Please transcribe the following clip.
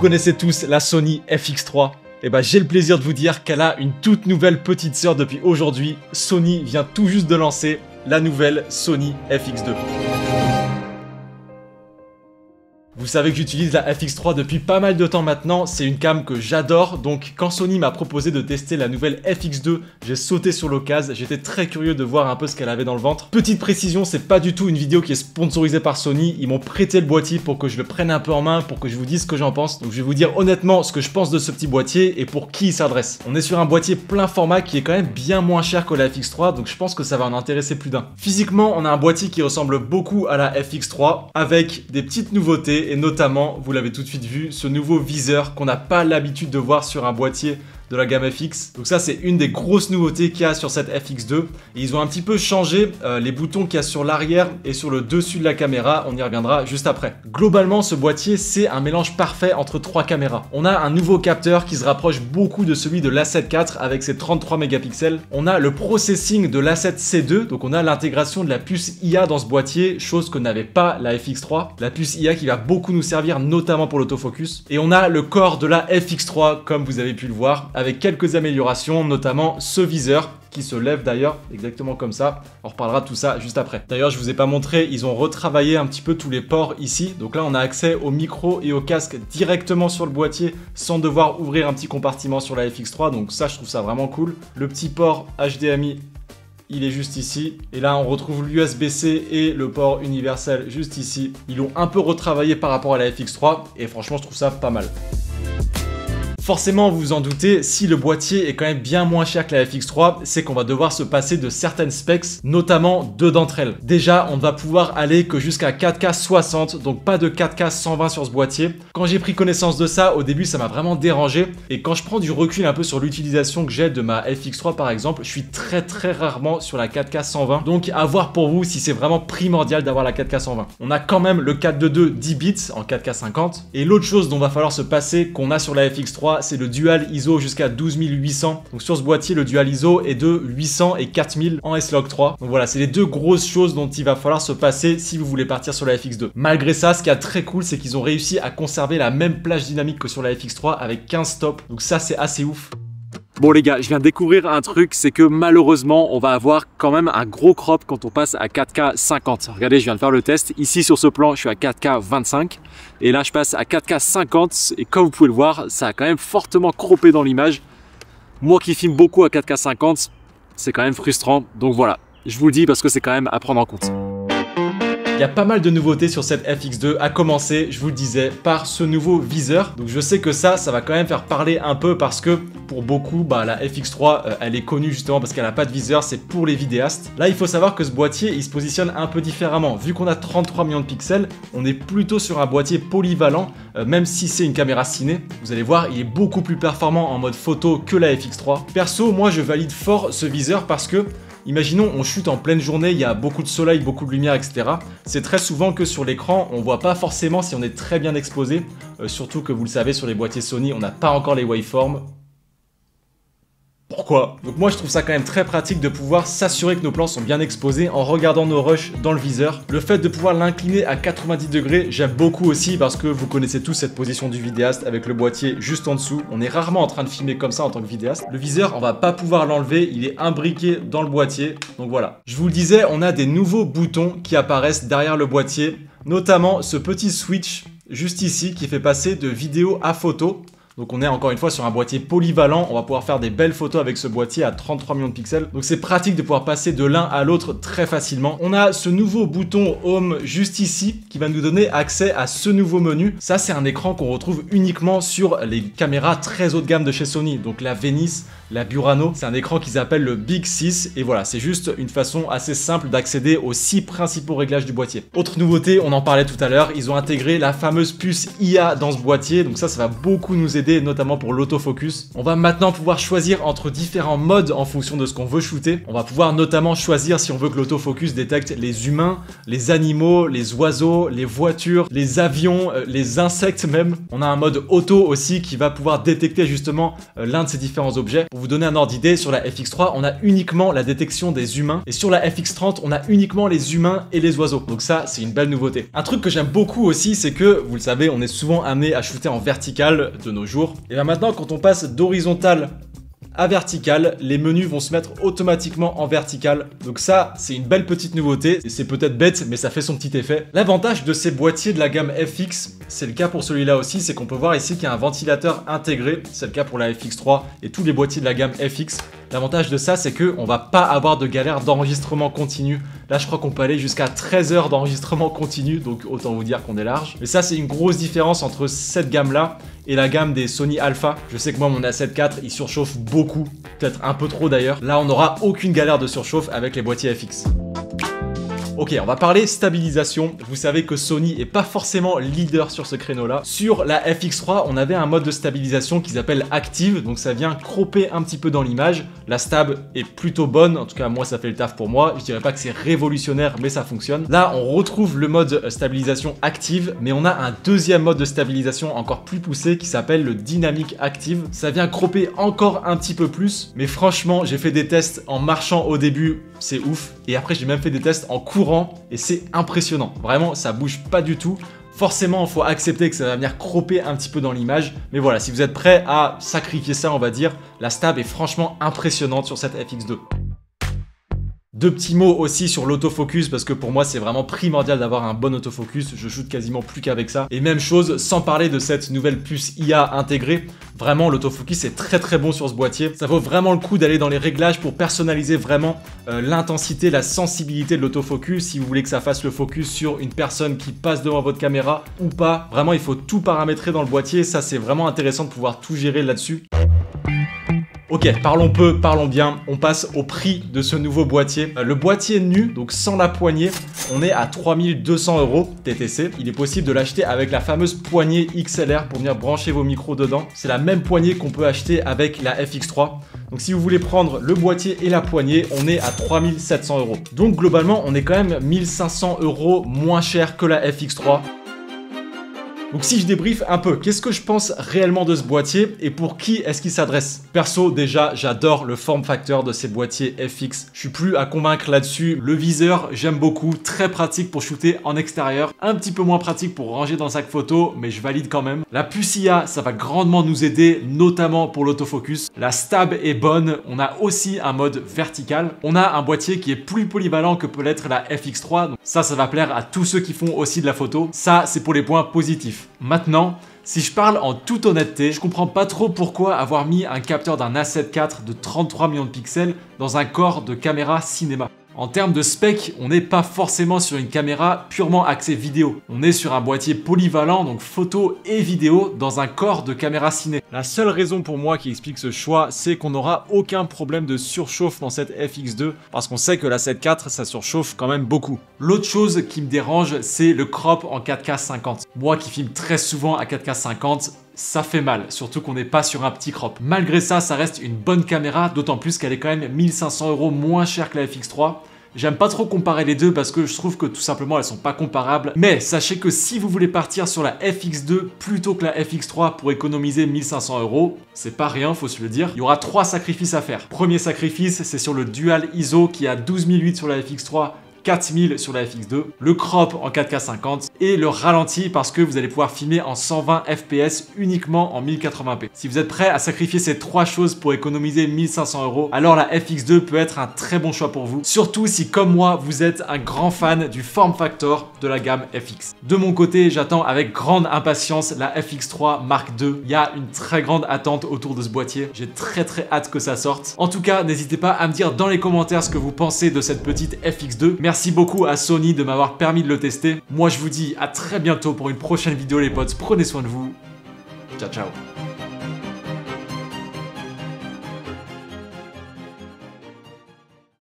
connaissez tous la Sony FX3. Et bah j'ai le plaisir de vous dire qu'elle a une toute nouvelle petite sœur depuis aujourd'hui. Sony vient tout juste de lancer la nouvelle Sony FX2. Vous savez que j'utilise la FX3 depuis pas mal de temps maintenant, c'est une cam que j'adore, donc quand Sony m'a proposé de tester la nouvelle FX2, j'ai sauté sur l'occasion, j'étais très curieux de voir un peu ce qu'elle avait dans le ventre. Petite précision, c'est pas du tout une vidéo qui est sponsorisée par Sony, ils m'ont prêté le boîtier pour que je le prenne un peu en main, pour que je vous dise ce que j'en pense, donc je vais vous dire honnêtement ce que je pense de ce petit boîtier et pour qui il s'adresse. On est sur un boîtier plein format qui est quand même bien moins cher que la FX3, donc je pense que ça va en intéresser plus d'un. Physiquement, on a un boîtier qui ressemble beaucoup à la FX3, avec des petites nouveautés, et notamment, vous l'avez tout de suite vu, ce nouveau viseur qu'on n'a pas l'habitude de voir sur un boîtier de la gamme FX. Donc ça, c'est une des grosses nouveautés qu'il y a sur cette FX2. Et ils ont un petit peu changé les boutons qu'il y a sur l'arrière et sur le dessus de la caméra. On y reviendra juste après. Globalement, ce boîtier, c'est un mélange parfait entre trois caméras. On a un nouveau capteur qui se rapproche beaucoup de celui de l'A7 IV avec ses 33 mégapixels. On a le processing de l'A7 C2. Donc on a l'intégration de la puce IA dans ce boîtier, chose que n'avait pas la FX3. La puce IA qui va beaucoup nous servir, notamment pour l'autofocus. Et on a le corps de la FX3, comme vous avez pu le voir, avec quelques améliorations, notamment ce viseur qui se lève d'ailleurs exactement comme ça. On reparlera de tout ça juste après. D'ailleurs, je vous ai pas montré, ils ont retravaillé un petit peu tous les ports ici. Donc là, on a accès au micro et au casque directement sur le boîtier sans devoir ouvrir un petit compartiment sur la FX3. Donc ça, je trouve ça vraiment cool. Le petit port HDMI, il est juste ici. Et là, on retrouve l'USB-C et le port universel juste ici. Ils l'ont un peu retravaillé par rapport à la FX3 et franchement, je trouve ça pas mal. Forcément, vous vous en doutez, si le boîtier est quand même bien moins cher que la FX3, c'est qu'on va devoir se passer de certaines specs, notamment deux d'entre elles. Déjà, on ne va pouvoir aller que jusqu'à 4K 60, donc pas de 4K 120 sur ce boîtier. Quand j'ai pris connaissance de ça, au début, ça m'a vraiment dérangé. Et quand je prends du recul un peu sur l'utilisation que j'ai de ma FX3 par exemple, je suis très rarement sur la 4K 120. Donc à voir pour vous si c'est vraiment primordial d'avoir la 4K 120. On a quand même le 422 10 bits en 4K 50. Et l'autre chose dont va falloir se passer, qu'on a sur la FX3, c'est le dual ISO jusqu'à 12800. Donc sur ce boîtier, le dual ISO est de 800 et 4000 en S-Log 3. Donc voilà, c'est les deux grosses choses dont il va falloir se passer si vous voulez partir sur la FX2. Malgré ça, ce qui est très cool, c'est qu'ils ont réussi à conserver la même plage dynamique que sur la FX3 avec 15 stops. Donc ça, c'est assez ouf. Bon les gars, je viens de découvrir un truc, c'est que malheureusement, on va avoir quand même un gros crop quand on passe à 4K 50. Regardez, je viens de faire le test. Ici sur ce plan, je suis à 4K 25 et là, je passe à 4K 50 et comme vous pouvez le voir, ça a quand même fortement croppé dans l'image. Moi qui filme beaucoup à 4K 50, c'est quand même frustrant. Donc voilà, je vous le dis parce que c'est quand même à prendre en compte. Il y a pas mal de nouveautés sur cette FX2, à commencer, je vous le disais, par ce nouveau viseur. Donc je sais que ça va quand même faire parler un peu parce que pour beaucoup, la FX3, elle est connue justement parce qu'elle n'a pas de viseur, c'est pour les vidéastes. Là, il faut savoir que ce boîtier, il se positionne un peu différemment. Vu qu'on a 33 millions de pixels, on est plutôt sur un boîtier polyvalent, même si c'est une caméra ciné. Vous allez voir, il est beaucoup plus performant en mode photo que la FX3. Perso, moi, je valide fort ce viseur parce que imaginons, on chute en pleine journée, il y a beaucoup de soleil, beaucoup de lumière, etc. C'est très souvent que sur l'écran, on voit pas forcément si on est très bien exposé. Surtout que vous le savez, sur les boîtiers Sony, on n'a pas encore les waveforms. Pourquoi? Donc moi je trouve ça quand même très pratique de pouvoir s'assurer que nos plans sont bien exposés en regardant nos rushs dans le viseur. Le fait de pouvoir l'incliner à 90 degrés, j'aime beaucoup aussi parce que vous connaissez tous cette position du vidéaste avec le boîtier juste en dessous. On est rarement en train de filmer comme ça en tant que vidéaste. Le viseur, on va pas pouvoir l'enlever, il est imbriqué dans le boîtier. Donc voilà. Je vous le disais, on a des nouveaux boutons qui apparaissent derrière le boîtier, notamment ce petit switch juste ici qui fait passer de vidéo à photo. Donc on est encore une fois sur un boîtier polyvalent, on va pouvoir faire des belles photos avec ce boîtier à 33 millions de pixels. Donc c'est pratique de pouvoir passer de l'un à l'autre très facilement. On a ce nouveau bouton Home juste ici qui va nous donner accès à ce nouveau menu. Ça c'est un écran qu'on retrouve uniquement sur les caméras très haut de gamme de chez Sony. Donc la Venice, la Burano, c'est un écran qu'ils appellent le Big 6 et voilà, c'est juste une façon assez simple d'accéder aux 6 principaux réglages du boîtier. Autre nouveauté, on en parlait tout à l'heure, ils ont intégré la fameuse puce IA dans ce boîtier. Donc ça va beaucoup nous aider aider, notamment pour l'autofocus. On va maintenant pouvoir choisir entre différents modes en fonction de ce qu'on veut shooter. On va pouvoir notamment choisir si on veut que l'autofocus détecte les humains, les animaux, les oiseaux, les voitures, les avions, les insectes même. On a un mode auto aussi qui va pouvoir détecter justement l'un de ces différents objets. Pour vous donner un ordre d'idée, sur la FX3, on a uniquement la détection des humains et sur la FX30, on a uniquement les humains et les oiseaux. Donc ça, c'est une belle nouveauté. Un truc que j'aime beaucoup aussi, c'est que, vous le savez, on est souvent amené à shooter en vertical de nos jours. Et bien maintenant, quand on passe d'horizontal à vertical, les menus vont se mettre automatiquement en vertical. Donc ça, c'est une belle petite nouveauté. Et c'est peut-être bête, mais ça fait son petit effet. L'avantage de ces boîtiers de la gamme FX, c'est le cas pour celui-là aussi, c'est qu'on peut voir ici qu'il y a un ventilateur intégré. C'est le cas pour la FX3 et tous les boîtiers de la gamme FX. L'avantage de ça, c'est qu'on va pas avoir de galère d'enregistrement continu. Là, je crois qu'on peut aller jusqu'à 13 heures d'enregistrement continu, donc autant vous dire qu'on est large. Mais ça, c'est une grosse différence entre cette gamme-là et la gamme des Sony Alpha. Je sais que moi, mon A7 IV, il surchauffe beaucoup, peut-être un peu trop d'ailleurs. Là, on n'aura aucune galère de surchauffe avec les boîtiers FX. Ok, on va parler stabilisation. Vous savez que Sony est pas forcément leader sur ce créneau-là. Sur la FX3, on avait un mode de stabilisation qui s'appelle Active, donc ça vient cropper un petit peu dans l'image. La stab est plutôt bonne, en tout cas moi ça fait le taf pour moi. Je dirais pas que c'est révolutionnaire, mais ça fonctionne. Là, on retrouve le mode stabilisation Active, mais on a un deuxième mode de stabilisation encore plus poussé qui s'appelle le Dynamic Active. Ça vient cropper encore un petit peu plus, mais franchement, j'ai fait des tests en marchant au début, c'est ouf. Et après, j'ai même fait des tests en courant et c'est impressionnant. Vraiment, ça bouge pas du tout. Forcément, il faut accepter que ça va venir cropper un petit peu dans l'image. Mais voilà, si vous êtes prêt à sacrifier ça, on va dire, la stab est franchement impressionnante sur cette FX2. Deux petits mots aussi sur l'autofocus parce que pour moi c'est vraiment primordial d'avoir un bon autofocus, je shoot quasiment plus qu'avec ça. Et même chose, sans parler de cette nouvelle puce IA intégrée, vraiment l'autofocus est très bon sur ce boîtier. Ça vaut vraiment le coup d'aller dans les réglages pour personnaliser vraiment l'intensité, la sensibilité de l'autofocus. Si vous voulez que ça fasse le focus sur une personne qui passe devant votre caméra ou pas, vraiment il faut tout paramétrer dans le boîtier, ça c'est vraiment intéressant de pouvoir tout gérer là-dessus. Ok, parlons peu, parlons bien, on passe au prix de ce nouveau boîtier. Le boîtier nu, donc sans la poignée, on est à 3200 € TTC. Il est possible de l'acheter avec la fameuse poignée XLR pour venir brancher vos micros dedans. C'est la même poignée qu'on peut acheter avec la FX3. Donc si vous voulez prendre le boîtier et la poignée, on est à 3700 €. Donc globalement, on est quand même 1500 € moins cher que la FX3. Donc si je débriefe un peu, qu'est-ce que je pense réellement de ce boîtier et pour qui est-ce qu'il s'adresse? Perso, déjà, j'adore le form factor de ces boîtiers FX. Je suis plus à convaincre là-dessus. Le viseur, j'aime beaucoup. Très pratique pour shooter en extérieur. Un petit peu moins pratique pour ranger dans le sac photo, mais je valide quand même. La puce IA, ça va grandement nous aider, notamment pour l'autofocus. La stab est bonne. On a aussi un mode vertical. On a un boîtier qui est plus polyvalent que peut l'être la FX3. Donc ça va plaire à tous ceux qui font aussi de la photo. Ça, c'est pour les points positifs. Maintenant, si je parle en toute honnêteté, je comprends pas trop pourquoi avoir mis un capteur d'un A7 IV de 33 millions de pixels dans un corps de caméra cinéma. En termes de spec, on n'est pas forcément sur une caméra purement axée vidéo. On est sur un boîtier polyvalent, donc photo et vidéo, dans un corps de caméra ciné. La seule raison pour moi qui explique ce choix, c'est qu'on n'aura aucun problème de surchauffe dans cette FX2, parce qu'on sait que la 7 IV, ça surchauffe quand même beaucoup. L'autre chose qui me dérange, c'est le crop en 4K 50. Moi qui filme très souvent à 4K 50, ça fait mal, surtout qu'on n'est pas sur un petit crop. Malgré ça, ça reste une bonne caméra, d'autant plus qu'elle est quand même 1500 € moins chère que la FX3. J'aime pas trop comparer les deux parce que je trouve que tout simplement elles sont pas comparables. Mais sachez que si vous voulez partir sur la FX2 plutôt que la FX3 pour économiser 1500 €, c'est pas rien, faut se le dire. Il y aura 3 sacrifices à faire. Premier sacrifice, c'est sur le Dual ISO qui a 12008 sur la FX3, 4000 sur la FX2, le crop en 4K 50 et le ralenti parce que vous allez pouvoir filmer en 120 fps uniquement en 1080p. Si vous êtes prêt à sacrifier ces 3 choses pour économiser 1500 €, alors la FX2 peut être un très bon choix pour vous. Surtout si comme moi, vous êtes un grand fan du form factor de la gamme FX. De mon côté, j'attends avec grande impatience la FX3 Mark II. Il y a une très grande attente autour de ce boîtier. J'ai très hâte que ça sorte. En tout cas, n'hésitez pas à me dire dans les commentaires ce que vous pensez de cette petite FX2. Merci beaucoup à Sony de m'avoir permis de le tester. Moi, je vous dis à très bientôt pour une prochaine vidéo, les potes. Prenez soin de vous. Ciao, ciao.